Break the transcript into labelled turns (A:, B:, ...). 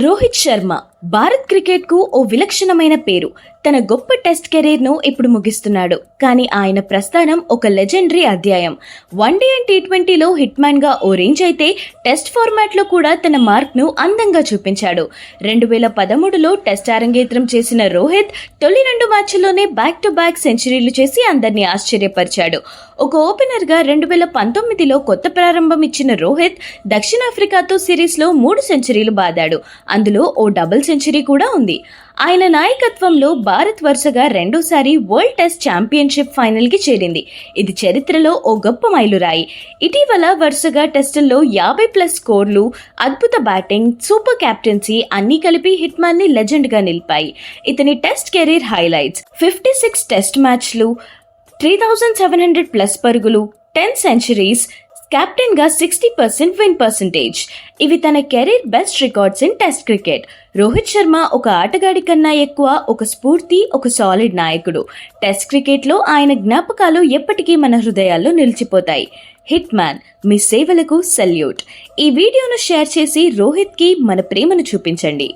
A: Rohit Sharma Bharat cricket కు ఓ విలక్షణమైన పేరు. తన గొప్ప టెస్ట్ కెరీర్ ను ఇప్పుడు ముగిస్తున్నాడు. కానీ ఆయన ప్రస్థానం ఒక లెజెండరీ అధ్యాయం. వన్డే అండ్ టీ20లో హిట్ మ్యాన్ గా ఓ రేంజ్ అయితే టెస్ట్ ఫార్మాట్ లో కూడా తన మార్క్ ను అందంగా చూపించాడు. 2013లో టెస్ట్ అరంగేట్రం చేసిన రోహిత్ తొలి 2 మ్యాచ్ల్లోనే బ్యాక్ టు బ్యాక్ సెంచరీలు చేసి అందరినీ ఆశ్చర్యపరిచాడు. ఒక ఓపెనర్ గా 2019లో కొత్త ప్రారంభం ఇచ్చిన రోహిత్ దక్షిణాఫ్రికాతో సిరీస్ లో 3 సెంచరీలు బాదాడు. అందులో ఓ డబుల్ సెంచరీ కూడా ఉంది. ఆయన నాయకత్వంలో భారత్ వరుసగా రెండోసారి వరల్డ్ టెస్ట్ ఛాంపియన్షిప్ ఫైనల్ కి చేరింది. ఇది చరిత్రలో ఓ గొప్ప మైలురాయి. ఇటీవల వరుసగా టెస్టుల్లో 50+ స్కోర్లు, అద్భుత బ్యాటింగ్, సూపర్ కెప్టెన్సీ అన్నీ కలిపి హిట్ మ్యాన్ ని లెజెండ్ గా నిలిపాయి. ఇతని టెస్ట్ కెరీర్ హైలైట్స్: 56 టెస్ట్ మ్యాచ్లు, 3700+ పరుగులు, 10 సెంచరీస్, కెప్టెన్ గా 60% విన్ పర్సెంటేజ్. ఇవి తన career best records in test cricket. Rohit Sharma ఒక ఆటగాడి కన్నా ఎక్కువ ఒక స్ఫూర్తి, ఒక సాలిడ్ నాయకుడు. టెస్ట్ క్రికెట్ లో ఆయన జ్ఞాపకాలు ఎప్పటికీ మన హృదయాల్లో నిలిచిపోతాయి. హిట్ మ్యాన్, మీ సేవలకు సెల్యూట్. ఈ వీడియోను షేర్ చేసి రోహిత్ కి మన ప్రేమను చూపించండి.